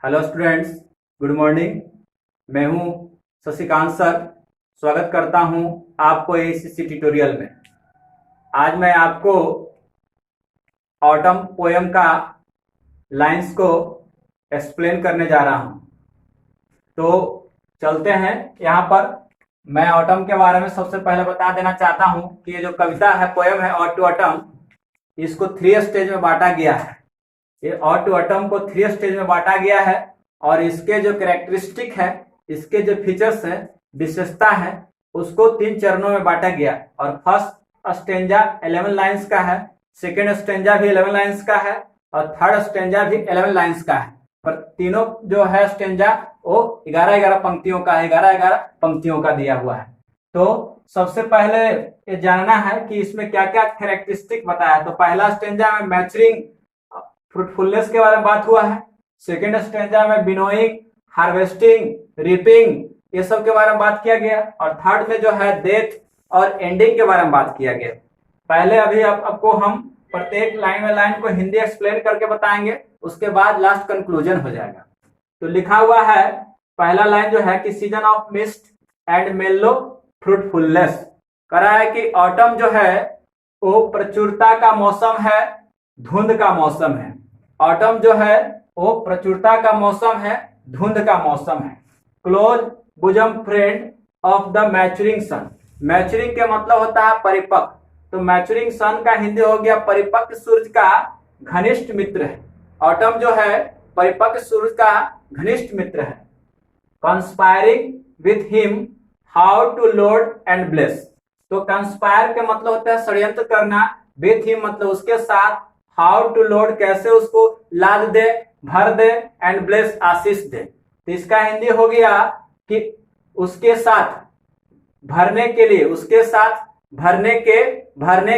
Hello students, good morning. मैं हूं Shashikant sir. स्वागत करता हूं आपको एसीसी ट्यूटोरियल में। आज मैं आपको ऑटम पोयम का लाइंस को एक्सप्लेन करने जा रहा हूं। तो चलते हैं। यहाँ पर मैं ऑटम के बारे में सबसे पहले बता देना चाहता हूं कि ये जो कविता है, पोयम है ऑड टू ऑटम, इसको 3 स्टेज में बांटा गया है। ये ऑड टू ऑटम को 3 स्टेज में बांटा गया है और इसके जो कैरेक्टरिस्टिक है, इसके जो फीचर्स है, विशेषता है, उसको 3 चरणों में बांटा गया। और फर्स्ट स्टेंजा 11 लाइंस का है, सेकेंड स्टेंजा भी 11 लाइंस का है और थर्ड स्टेंजा भी 11 लाइंस का है। पर तीनों जो है स्टेंजा वो 11-11 पंक्तियों का है, 11-11 पंक्तियों का दिया हुआ है। तो सबसे पहले ये जानना है कि इसमें क्या क्या कैरेक्टरिस्टिक बताया है। तो पहला स्टेंजा में मैचरिंग, फ्रूटफुलनेस के बारे में बात हुआ है। सेकेंड स्टेंजा में विनोइंग, हार्वेस्टिंग, रीपिंग, ये सब के बारे में बात किया गया। और थर्ड में जो है डेथ और एंडिंग के बारे में बात किया गया। पहले अभी आपको हम प्रत्येक लाइन में लाइन को हिंदी एक्सप्लेन करके बताएंगे, उसके बाद लास्ट कंक्लूजन हो जाएगा। तो लिखा हुआ है पहला लाइन जो है कि सीजन ऑफ मिस्ट एंड मेलो फ्रूटफुलनेस, कह रहा है कि ऑटम जो है वो प्रचुरता का मौसम है, धुंध का मौसम है। ऑटम जो है वो प्रचुरता का मौसम है, धुंध का मौसम है। Close bosom friend of the maturing sun. Maturing के मतलब होता है परिपक्व, तो मैचुरिंग सन का हिंदी हो गया परिपक्व सूरज का घनिष्ठ मित्र है। ऑटम जो है परिपक्व सूरज का घनिष्ठ मित्र है। Conspiring with him how to load and bless. तो कंस्पायर के मतलब होता है षड्यंत्र करना, विथ हिम मतलब उसके साथ, हाउ टू लोड कैसे उसको लाद दे, भर दे, एंड ब्लेस आशीष दे। तो इसका हिंदी हो गया कि उसके साथ भरने के लिए, उसके साथ भरने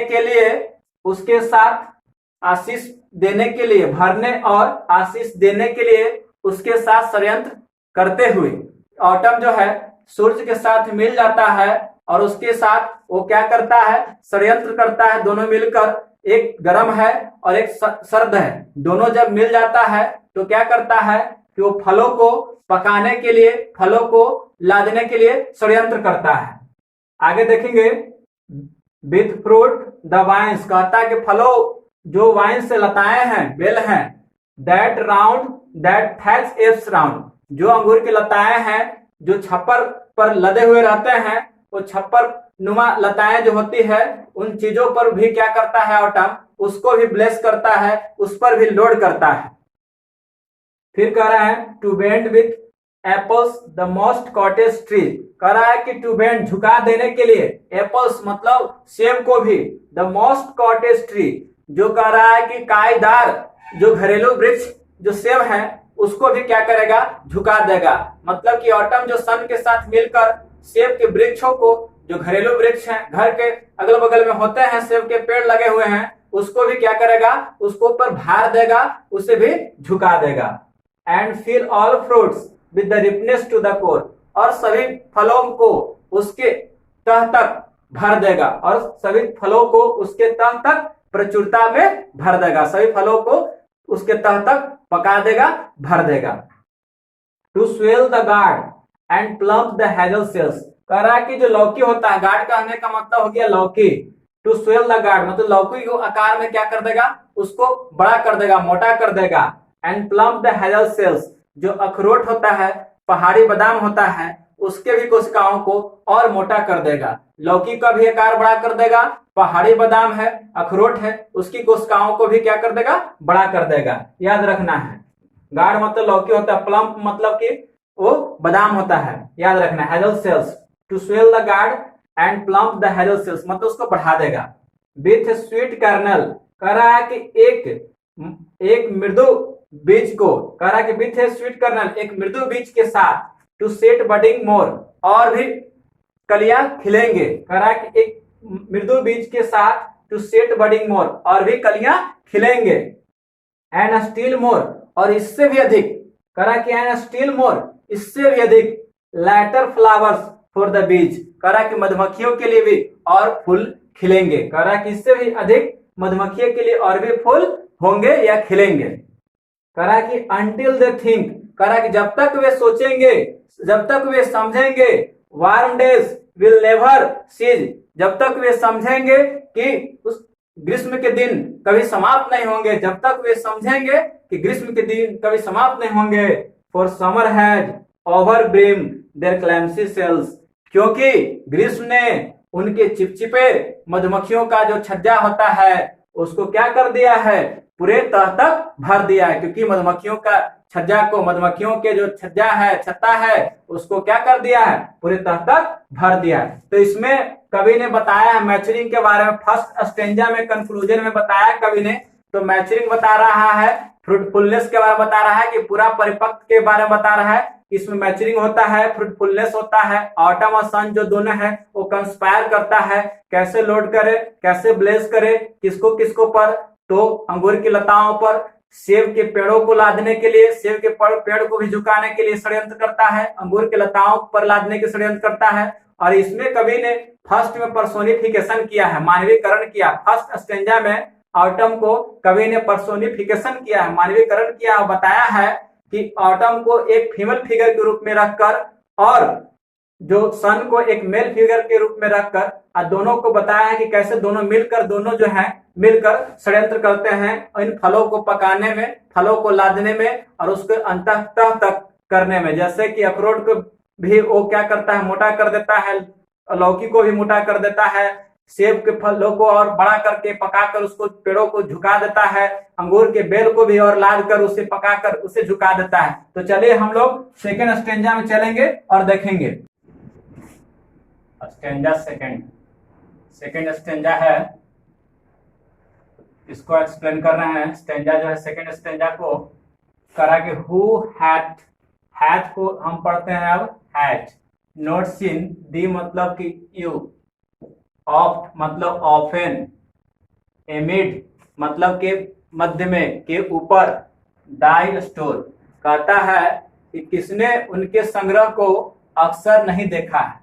के लिए, उसके साथ आशीष देने के लिए, भरने और आशीष देने के लिए उसके साथ षड्यंत्र करते हुए ऑटम जो है सूर्य के साथ मिल जाता है और उसके साथ वो क्या करता है, षड्यंत्र करता है। दोनों मिलकर, एक गर्म है और एक सर्द है, दोनों जब मिल जाता है तो क्या करता है कि वो फलों को पकाने के लिए, फलों को लादने के लिए षड्यंत्र करता है। आगे देखेंगे विथ फ्रूट द वाइन्स, कहता है कि फलों जो वाइन से लताएं हैं, बेल हैं, that round that thatch apps round, जो अंगूर की लताएं हैं जो छप्पर पर लदे हुए रहते हैं, वो छप्पर नुमा लताएं जो होती है, उन चीजों पर भी क्या करता है ऑटम, उसको भी ब्लेस करता है, उस पर भी लोड करता है। फिर कह रहा है to bend with apples the most cottage tree, कह रहा है कि टू बेंड झुका देने के लिए, एप्पल्स मतलब सेब को भी, द मोस्ट कॉटेज ट्री जो कह रहा है कि कायदार जो घरेलू वृक्ष जो सेब है उसको भी क्या करेगा, झुका देगा। मतलब कि ऑटम जो सन के साथ मिलकर सेब के वृक्षों को, जो घरेलू वृक्ष हैं, घर के अगल बगल में होते हैं, सेब के पेड़ लगे हुए हैं, उसको भी क्या करेगा, उसको ऊपर भार देगा, उसे भी झुका देगा। And fill all fruits with the ripeness to the core, और सभी फलों को उसके तह तक भर देगा, और सभी फलों को उसके तह तक प्रचुरता में भर देगा, सभी फलों को उसके तह तक पका देगा, भर देगा। To swell the gourd and plump the hazel shells, कह रहा है कि जो लौकी होता है, गार्ड कहने का मतलब हो गया लौकी। टू स्वेल द गार्ड मतलब लौकी को आकार में क्या कर देगा, उसको बड़ा कर देगा, मोटा कर देगा। And plump the hazel shells, जो अखरोट होता है, पहाड़ी बादाम होता है, उसके भी कोशिकाओं को और मोटा कर देगा। लौकी का भी आकार बड़ा कर देगा, पहाड़ी बादाम है, अखरोट है, उसकी कोशिकाओं को भी क्या कर देगा, बड़ा कर देगा। याद रखना है, गार्ड मतलब लौकी होता है, प्लम्प मतलब कि वो बादाम होता है, याद रखना। Hazel shells, to swell the gourd and plump the hazel shells मतलब उसको बढ़ा देगा। विथ स्वीट कर्नल, कह रहा है कि एक मृदु बीज को, कह रहा है कि विथ स्वीट कर्नल एक मृदु बीज के साथ, टू सेट बडिंग मोर और भी कलियां खिलेंगे, कह रहा है कि एक मृदु बीज के साथ टू सेट बडिंग मोर और भी कलियां खिलेंगे। एंड स्टील मोर और इससे भी अधिक, कह रहा है कि एंड स्टील मोर इससे भी अधिक, letter flowers for the bees, कह रहा है कि मधुमक्खियों के लिए भी और फूल खिलेंगे, कह रहा है कि इससे भी अधिक मधुमक्खियों के लिए और भी फूल होंगे या खिलेंगे। कह रहा है कि until they think कह रहा है कि जब तक वे सोचेंगे, जब तक वे समझेंगे, warm days will never cease, जब तक वे समझेंगे कि उस ग्रीष्म के दिन कभी समाप्त नहीं होंगे, जब तक वे समझेंगे कि ग्रीष्म के दिन कभी समाप्त नहीं होंगे। For summer has over brim their clammy cells, क्योंकि ग्रीष्म ने उनके चिपचिपे मधुमक्खियों का जो छज्जा होता है उसको क्या कर दिया है, पूरे तह तक भर दिया है। क्योंकि मधुमक्खियों का छज्जा को, मधुमक्खियों के जो छज्जा है, छत्ता है, उसको क्या कर दिया है, पूरे तह तक भर दिया है। तो इसमें कवि ने बताया है मैचरिंग के बारे में, फर्स्ट स्टेंजा में कंक्लूजन में बताया कवि ने। तो मैचरिंग बता रहा है, फ्रूटफुलनेस के बारे में बता रहा है कि पूरा परिपक्व के बारे में बता रहा है, इसमें मैचरिंग होता है, फ्रूटफुलनेस होता है, ऑटम और सन जो दोनों है वो कंस्पायर करता है, कैसे लोड करे, कैसे ब्लेस करे, किसको किसको पर, तो अंगूर की लताओं पर, सेब के पेड़ों को लादने के लिए, सेब के पेड़ को भी झुकाने के लिए षड्यंत्र करता है, अंगूर के लताओं पर लादने के षड्यंत्र करता है। और इसमें कवि ने फर्स्ट में पर्सोनिफिकेशन किया है, मानवीकरण किया। फर्स्ट स्टेंजा में ऑटम को कवि ने पर्सोनिफिकेशन किया है, मानवीकरण किया और बताया है कि ऑटम को एक फीमेल फिगर के रूप में रखकर और जो सन को एक मेल फिगर के रूप में रखकर, और दोनों को बताया है कि कैसे दोनों मिलकर, दोनों जो है मिलकर षड्यंत्र करते हैं इन फलों को पकाने में, फलों को लादने में और उसको अंततः तक करने में। जैसे कि अखरोट को भी वो क्या करता है, मोटा कर देता है, लौकी को भी मोटा कर देता है, सेब के फलों को और बड़ा करके पकाकर उसको पेड़ों को झुका देता है, अंगूर के बेल को भी और लाद कर उसे पकाकर उसे झुका देता है। तो चलिए हम लोग सेकेंड स्टेंजा में चलेंगे और देखेंगे। स्टेंजा सेकेंड स्टेंजा है, इसको एक्सप्लेन कर रहे हैं। स्टेंजा जो है सेकेंड स्टेंजा को करा कि हु हैथ, हैथ को हम पढ़ते हैं अब हैथ, नॉट सीन, दी मतलब कि यू, ऑफ्ट मतलब ऑफेन, एमिड मतलब के मध्य में, के ऊपर, डाई स्टोर कहता है कि किसने उनके संग्रह को अक्सर नहीं देखा है,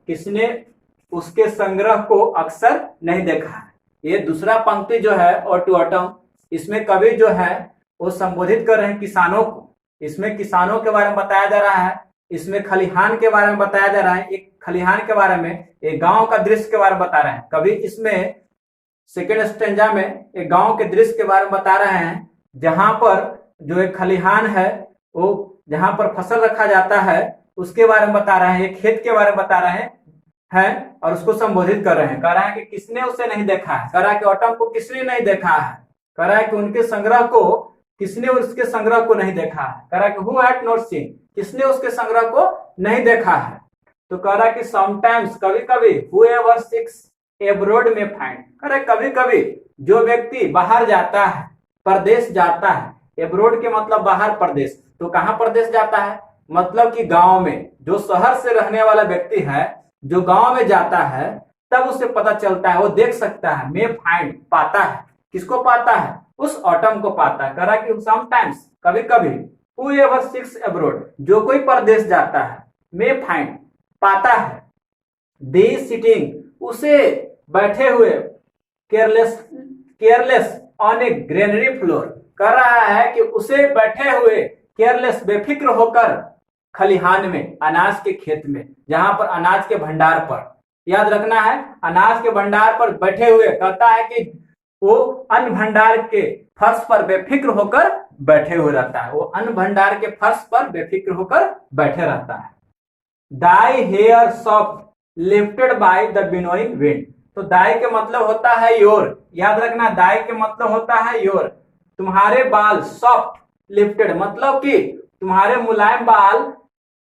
किसने उसके संग्रह को अक्सर नहीं देखा है। ये दूसरा पंक्ति जो है और टू ऑटम, इसमें कवि जो है वो संबोधित कर रहे हैं किसानों को। इसमें किसानों के बारे में बताया जा रहा है, इसमें खलिहान के बारे में बताया जा रहा है, एक खलिहान के बारे में, एक गांव का दृश्य के बारे में बता रहे हैं कवि। इसमें सेकेंड स्टेंजा में एक गांव के दृश्य के बारे में बता रहे हैं, जहां पर जो एक खलिहान है, वो जहां पर फसल रखा जाता है उसके बारे में बता रहे हैं, एक खेत के बारे में बता रहे हैं और उसको संबोधित कर रहे हैं। कह रहा है कि किसने उसे नहीं देखा है, कह रहा है कि ऑटम को किसने नहीं देखा है, कह रहा है कि उनके संग्रह को किसने उसके संग्रह को नहीं देखा है, कह रहा है कि हु हैड नॉट सीन, किसने उसके संग्रह को नहीं देखा है। तो कह रहा है कि समटाइम्स, कभी कभी, whoever seeks abroad may find, कह रहा है कभी कभी जो व्यक्ति बाहर जाता है, परदेश जाता है, एब्रोड के मतलब बाहर, प्रदेश, तो कहाँ प्रदेश जाता है, मतलब कि गांव में। जो शहर से रहने वाला व्यक्ति है जो गांव में जाता है तब उसे पता चलता है, वो देख सकता है, मे फाइंड पाता है, किसको पाता है, उस ऑटम को पाता है। कह रहा कि समटाइम्स कभी कभी, whoever seeks abroad जो कोई परदेश जाता है, मे फाइंड पाता है, दे सिटिंग उसे बैठे हुए, careless on A granary floor, कर रहा है कि उसे बैठे हुए केयरलेस बेफिक्र होकर खलिहान में, अनाज के खेत में, जहां पर अनाज के भंडार पर, याद रखना है अनाज के भंडार पर बैठे हुए, कहता है कि वो अन्न भंडार के फर्श पर बेफिक्र होकर बैठे हुए रहता है, वो अन्न भंडार के फर्श पर बेफिक्र होकर बैठे रहता है। Thy hair soft lifted by the winnowing wind, तो दाई के मतलब होता है योर, याद रखना दाई के मतलब होता है योर, तुम्हारे बाल, सॉफ्ट लिफ्टेड मतलब कि तुम्हारे मुलायम बाल,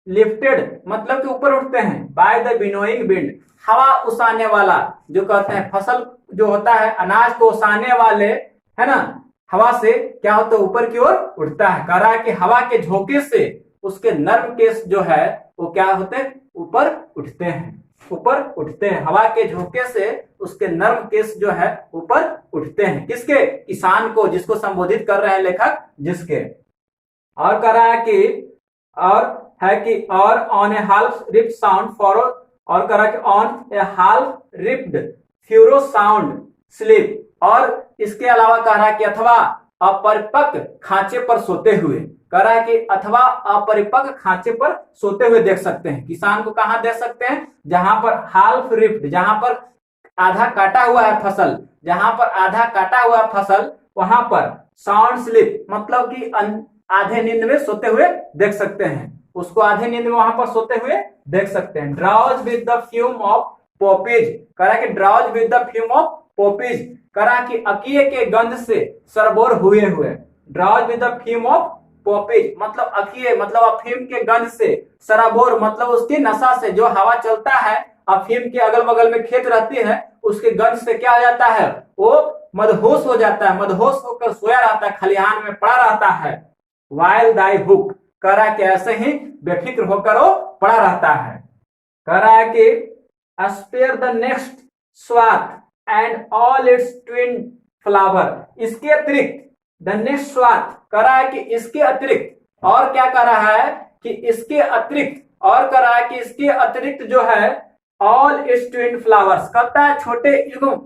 लिफ्टेड मतलब कि ऊपर उठते हैं, बाय द बिनोइंग विंड हवा उसाने वाला, जो कहते हैं फसल जो होता है अनाज को उसाने वाले, है ना, हवा से क्या होता है ऊपर की ओर उठता है। कह रहा है कि हवा के झोंके से उसके नर्म केस जो है वो क्या होते हैं, ऊपर उठते हैं, ऊपर उठते हैं, हवा के झोंके से उसके नर्म केस जो है ऊपर उठते हैं। किसके, किसान को, जिसको संबोधित कर रहे हैं लेखक, जिसके। और कह रहा है कि और on A half ripped sound for, और कह रहा है कि on A half ripped furrow sound sleep, और इसके अलावा कह रहा है कि अथवा अपरिपक्व खांचे पर सोते हुए, कह रहा है कि अथवा अपरिपक्व खांचे पर सोते हुए देख सकते हैं। किसान को कहां देख सकते हैं? जहां पर हाल्फ रिप्ड, जहां पर आधा काटा हुआ है फसल, जहां पर आधा काटा हुआ फसल वहां पर साउंड स्लीप मतलब कि आधे नींद में सोते हुए देख सकते हैं, उसको आधे नींद में वहां पर सोते हुए देख सकते हैं। Drowse with the fume of poppies, कह रहा कि drowse with the fume of poppies, कह रहा कि अकीये के गंध से सरबोर हुए हुए। Drowse with the fume of poppies मतलब अकीये मतलब अफीम के गंध से, सराबोर मतलब उसकी नशा से, जो हवा चलता है अफीम के अगल बगल में खेत रहती है उसके गंध से क्या हो जाता है? वो मदहोश हो जाता है, मदहोश होकर सोया रहता है, खलिहान में पड़ा रहता है। वाइल दाई बुक, कह रहा है कि ऐसे ही बेफिक्र होकर वो पड़ा रहता है। कह रहा है कि spare the next swath and all its twin flower, इसके अतिरिक्त द नेक्स्ट स्वाथ, कह रहा है कि इसके अतिरिक्त और क्या कह रहा है कि इसके अतिरिक्त, और कह रहा है कि इसके अतिरिक्त जो है ऑल इट्स ट्विन फ्लावर्स, कहता है छोटे युग्म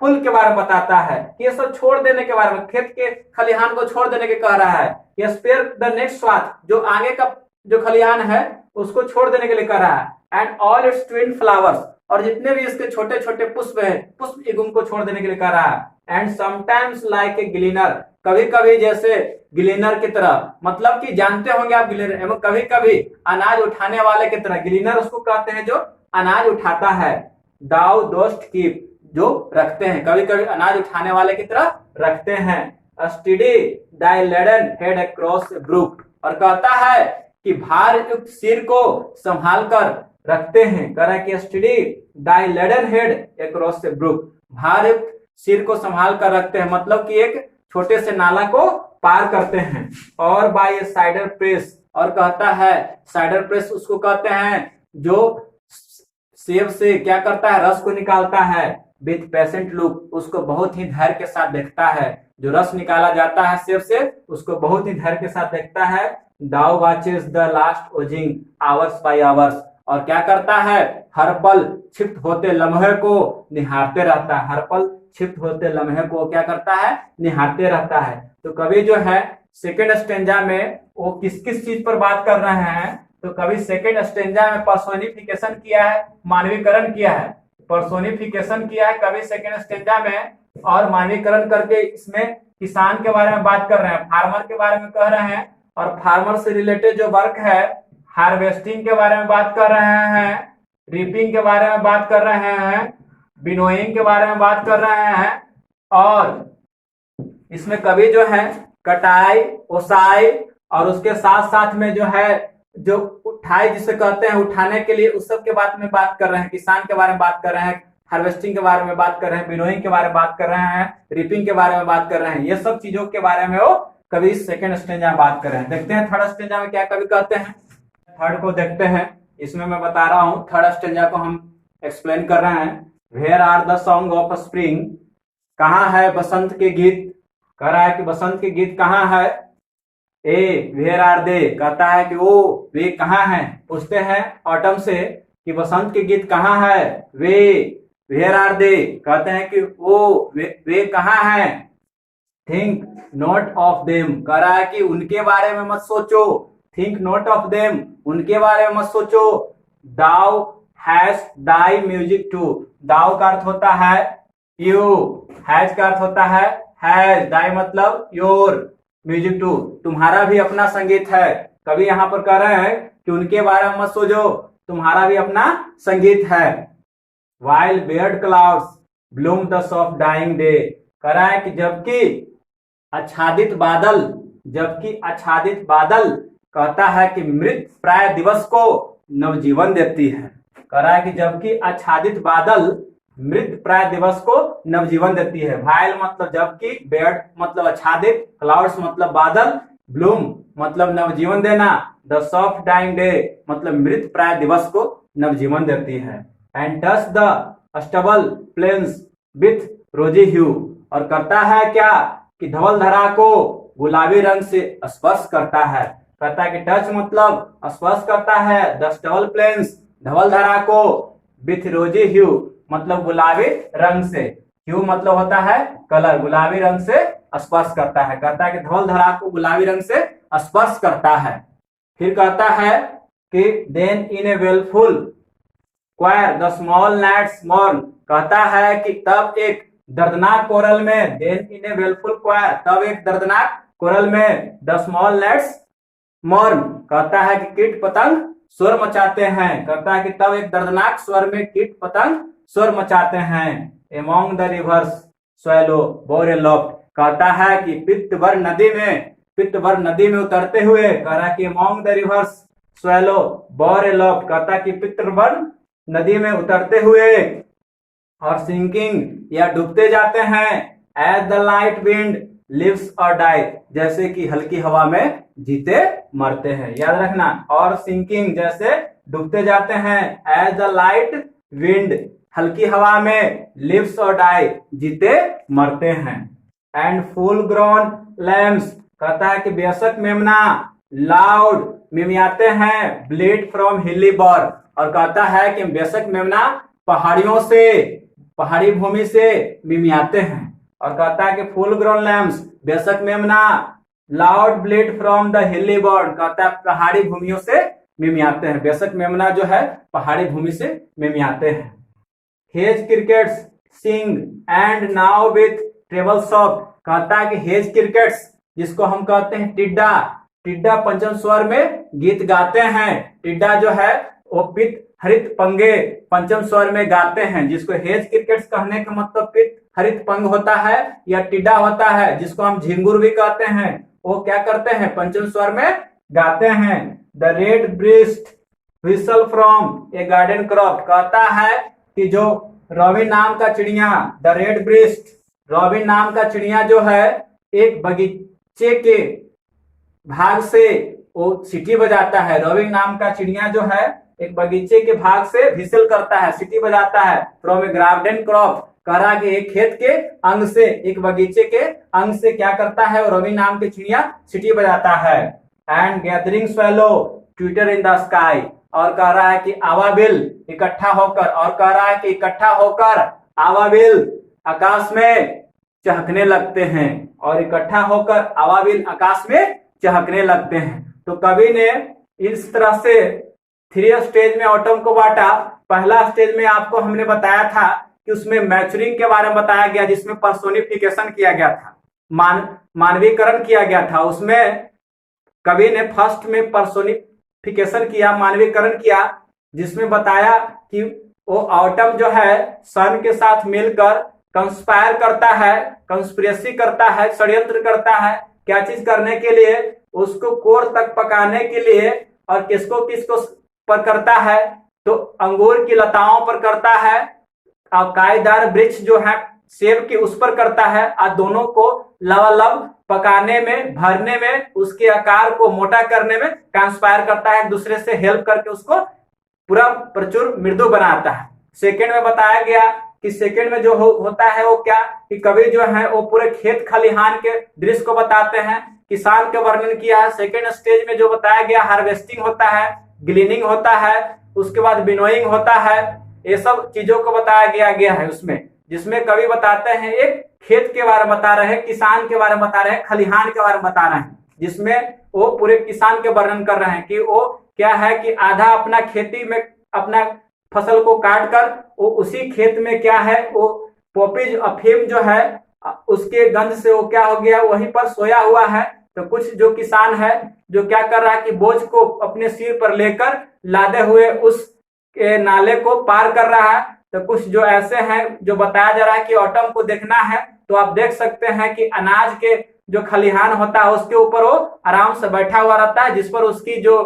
फूल के बारे में बताता है, ये सब छोड़ देने के बारे में, खेत के खलिहान को छोड़ देने के कह रहा है। ये स्पेयर द नेक्स्ट स्वाथ, जो आगे का जो खलिहान है उसको छोड़ देने के लिए कह रहा है। And all its twin flowers, और जितने भी इसके छोटे छोटे पुष्प है पुष्प युग्म को छोड़ देने के लिए कह रहा है। एंड समटाइम्स लाइक ए ग्लीनर, कभी कभी जैसे ग्लीनर की तरह, मतलब कि जानते होंगे आप ग्लीनर, एवं कभी कभी अनाज उठाने वाले की तरह, ग्लीनर उसको कहते हैं जो अनाज उठाता है। दाउ दोस्त कीप, जो रखते हैं, कभी कभी अनाज उठाने वाले की तरह रखते हैं। स्टडी दाई लेडन हेड अक्रॉस ब्रुक, और कहता है कि भार युक्त सिर को संभाल कर रखते हैं। कह रहा है कि स्टडी दाई लेडन हेड अक्रॉस ब्रुक, भार युक्त सिर को संभाल कर रखते हैं मतलब कि एक छोटे से नाला को पार करते हैं। और बाय साइडर प्रेस, और कहता है साइडर प्रेस उसको कहते हैं जो सेब से क्या करता है? रस को निकालता है। विथ पेशेंट लुक, उसको बहुत ही धैर्य के साथ देखता है, जो रस निकाला जाता है सेब से उसको बहुत ही धैर्य के साथ देखता है। Thou watches the last oozing hours by hours, और क्या करता है? हर पल क्षिप्त होते लम्हे को निहारते रहता है, हर पल क्षिप्त होते लम्हे को क्या करता है? निहारते रहता है। तो कवि जो है सेकेंड स्टेंजा में वो किस किस चीज पर बात कर रहे हैं? तो कवि सेकेंड स्टेंजा में पर्सोनिफिकेशन किया है, मानवीकरण किया है, पर्सोनिफिकेशन किया है कवि सेकेंड स्टेंजा में, और मानवीकरण करके इसमें किसान के बारे में बात कर रहे हैं, फार्मर के बारे में कह रहे हैं, और फार्मर से रिलेटेड जो वर्क है हार्वेस्टिंग के बारे में बात कर रहे हैं, रीपिंग के बारे में बात कर रहे हैं, विनोइंग के बारे में बात कर रहे हैं, और इसमें कवि जो है कटाई, ओसाई, और उसके साथ साथ में जो है जो उठाई जिसे कहते हैं उठाने के लिए, उस सब के बारे में बात कर रहे हैं, किसान के बारे में बात कर रहे हैं, हार्वेस्टिंग के बारे में बात कर रहे हैं, विनोइंग के बारे में बात कर रहे हैं, रीपिंग के बारे में बात कर रहे हैं। ये सब चीजों के बारे में वो कवि सेकेंड स्टेंजा में बात कर रहे हैं। देखते हैं थर्ड स्टेंजा में क्या कवि कहते हैं। थर्ड को देखते हैं, इसमें मैं बता रहा हूँ थर्ड स्टेंजा को हम एक्सप्लेन कर रहे हैं। Where are the song of spring, कहाँ है बसंत के गीत, कह रहा है कि बसंत के गीत कहाँ है। ए वेयर आर दे, कहता है कि वो वे कहाँ हैं, पूछते हैं ऑटम से कि बसंत के गीत कहाँ है। वे वेयर आर दे, कहते हैं कि वो वे कहाँ हैं। थिंक नॉट ऑफ देम, कह रहा है कि उनके बारे में मत सोचो, थिंक नॉट ऑफ देम, उनके बारे में मत सोचो। दाउ हैज दाई म्यूजिक टू, दाउ का अर्थ होता है यू, हैज का अर्थ होता है हैज, दाई मतलब योर, म्यूजिक टू तुम्हारा भी अपना संगीत है। कभी यहाँ पर कह रहे हैं कि उनके बारे में मत सोचो, तुम्हारा भी अपना संगीत है। While barred clouds bloom the soft dying day, कह रहा है कि जबकि आच्छादित बादल, जबकि आच्छादित बादल कहता है कि मृत प्राय दिवस को नवजीवन देती है। कह रहा है कि जबकि आच्छादित बादल मृत प्राय दिवस को नवजीवन देती है। वाइल मतलब जबकि, बेयर्ड मतलब आच्छादित, क्लाउड्स मतलब बादल, ब्लूम मतलब नवजीवन देना, द सॉफ्ट डाइंग डे मतलब मृत प्राय दिवस को नवजीवन देती है। And touch the stubble plains with rosy hue, और करता है क्या कि धवल धरा को गुलाबी रंग से स्पर्श करता है। कहता है कि टच मतलब स्पर्श करता है, द स्टबल प्लेन्स धवल धरा को, विथ रोजी ह्यू मतलब गुलाबी रंग से। ह्यू मतलब होता है कलर, गुलाबी रंग से स्पर्श करता है। कहता है कि धवल धरा को गुलाबी रंग से स्पर्श करता है। फिर कहता है कि then in a wailful choir the small gnats mourn, कहता है कि तब एक दर्दनाक कोरल में, देन इन ए वेलफुल क्वायर, तब एक दर्दनाक कोरल में, द स्मॉल नाइट्स मॉर्न, कहता है कि कीट पतंग स्वर मचाते हैं। कहता है कि तब एक दर्दनाक स्वर में कीट पतंग स्वर मचाते हैं। एमोंग द रिवर्स स्वैलो बोरेलॉफ्ट, कहता है कि पित्तवर नदी में उतरते हुए, कह रहा है कि एमोंग द रिवर्स स्वैलो बोरेलॉफ्ट, कहता है कि पित्तवर नदी में उतरते हुए और सिंकिंग या डूबते जाते हैं। As the light wind lives और डाई, जैसे कि हल्की हवा में जीते मरते हैं, याद रखना। और सिंकिंग जैसे डूबते जाते हैं, एज द लाइट विंड हल्की हवा में, लिव्स और डाई जीते मरते हैं। एंड फुल ग्रोन लैम्स, कहता है कि बेशक मेमना लाउड मिमियाते हैं, ब्लीड फ्रॉम हिली बॉर, और कहता है कि बेशक मेमना पहाड़ी भूमि से मिमियाते हैं। और कहता है कि फुल ग्रोन लैम्स, बेशक मेमना loud bleat from the hilly bourn, कहता है पहाड़ी भूमियों से मिमियाते हैं। बेशक मेमना जो है पहाड़ी भूमि से मिमियाते हैं। Hedge crickets sing and now with treble soft, कहता है कि हेज क्रिकेट्स, जिसको हम कहते हैं टिड्डा पंचम स्वर में गीत गाते हैं। टिड्डा जो है वो पित्त हरित पंगे पंचम स्वर में गाते हैं, जिसको हेज क्रिकेट्स कहने का मतलब पित्त हरित पंग होता है या टिड्डा होता है, जिसको हम झिंगुर भी कहते हैं। वो क्या करते हैं, पंचम स्वर में गाते हैं। The red breast whistle from a garden croft, कहता है कि जो रॉबिन नाम का चिड़िया, द रेड ब्रेस्ट रॉबिन नाम का चिड़िया जो है एक बगीचे के भाग से वो सीटी बजाता है। रॉबिन नाम का चिड़िया जो है एक बगीचे के भाग से व्हिसल करता है, सीटी बजाता है। फ्रॉम ए गार्डन क्रॉफ्ट, कह रहा कि एक खेत के अंग से, एक बगीचे के अंग से क्या करता है, रॉबिन नाम की चिड़िया सीटी बजाता है। And gathering swallow Twitter in the sky, और कह रहा है कि आवाबिल इकट्ठा होकर, और कह रहा है कि इकट्ठा होकर आवाबिल आकाश में चहकने लगते हैं, और इकट्ठा होकर आवाबिल आकाश में चहकने लगते हैं। तो कवि ने इस तरह से 3 स्टेज में ऑटम को बांटा। पहला स्टेज में आपको हमने बताया था कि उसमें मैच्योरिंग के बारे में बताया गया, जिसमें पर्सोनिफिकेशन किया गया था, मानवीकरण किया गया था। उसमें कवि ने फर्स्ट में पर्सोनिफिकेशन किया, मानवीकरण किया, जिसमें बताया कि वो ऑटम जो है सन के साथ मिलकर कंस्पायर करता है, कंस्पिरेसी करता है, षड्यंत्र करता है। क्या चीज करने के लिए, उसको कोर तक पकाने के लिए। और किसको किसको पर करता है, तो अंगूर की लताओं पर करता है, और कायदार वृक्ष जो है सेब की उस पर करता है, और दोनों को लबालब पकाने में, भरने में, उसके आकार को मोटा करने में कंस्पायर करता है, एक दूसरे से हेल्प करके उसको पूरा प्रचुर मृदु बनाता है। सेकंड में बताया गया कि सेकंड में जो होता है वो क्या, कि कवि जो है वो पूरे खेत खलिहान के दृश्य को बताते हैं, किसान का वर्णन किया है। सेकंड स्टेज में जो बताया गया, हार्वेस्टिंग होता है, ग्लीनिंग होता है, उसके बाद विनोइंग होता है, ये सब चीजों को बताया गया है उसमें, जिसमें कवि बताते हैं एक खेत के बारे में बता रहे हैं, किसान के बारे में बता रहे हैं, खलिहान के बारे में बता रहे हैं, जिसमें वो पूरे किसान के वर्णन कर रहे हैं कि वो क्या है कि आधा अपना खेती में अपना फसल को काट कर वो उसी खेत में क्या है, वो पॉपीज अफीम जो है उसके गंध से वो क्या हो गया, वहीं पर सोया हुआ है। तो कुछ जो किसान है जो क्या कर रहा है कि बोझ को अपने सिर पर लेकर लादे हुए उस नाले को पार कर रहा है। तो कुछ जो ऐसे हैं जो बताया जा रहा है कि ऑटम को देखना है तो आप देख सकते हैं कि अनाज के जो खलिहान होता है उसके ऊपर वो आराम से बैठा हुआ रहता है, जिस पर उसकी जो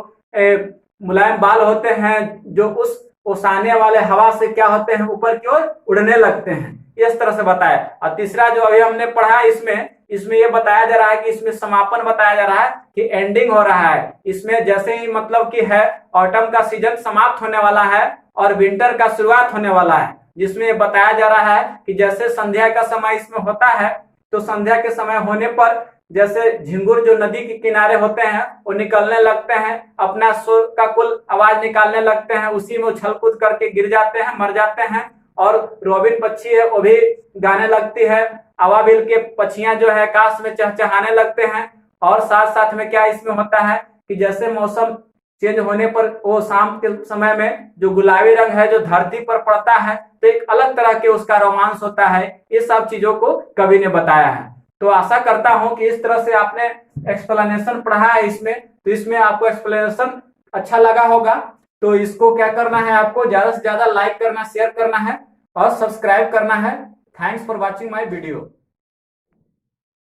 मुलायम बाल होते हैं जो उस ओसाने वाले हवा से क्या होते हैं, ऊपर की ओर उड़ने लगते हैं। इस तरह से बताया। और तीसरा जो अभी हमने पढ़ा इसमें ये बताया जा रहा है कि इसमें समापन बताया जा रहा है कि एंडिंग हो रहा है। इसमें जैसे ही मतलब कि है ऑटम का सीजन समाप्त होने वाला है और विंटर का शुरुआत होने वाला है, जिसमें बताया जा रहा है कि जैसे संध्या का समय इसमें होता है तो संध्या के समय होने पर जैसे झिंगुर जो नदी के किनारे होते हैं वो निकलने लगते हैं, अपना सुर का कुल आवाज निकालने लगते हैं, उसी में उछल कूद करके गिर जाते हैं, मर जाते हैं। और रोबिन पक्षी है वो भी गाने लगती है, अवाबिल के पक्षियां जो है आकाश में चहचहाने लगते हैं। और साथ साथ में क्या इसमें होता है कि जैसे मौसम चेंज होने पर वो शाम के समय में जो गुलाबी रंग है जो धरती पर पड़ता है तो एक अलग तरह के उसका रोमांस होता है। ये सब चीजों को कवि ने बताया है। तो आशा करता हूं कि इस तरह से आपने एक्सप्लेनेशन पढ़ा है इसमें, तो इसमें आपको एक्सप्लेनेशन अच्छा लगा होगा। तो इसको क्या करना है, आपको ज्यादा से ज्यादा लाइक करना, शेयर करना है और सब्सक्राइब करना है। Thanks for watching my video.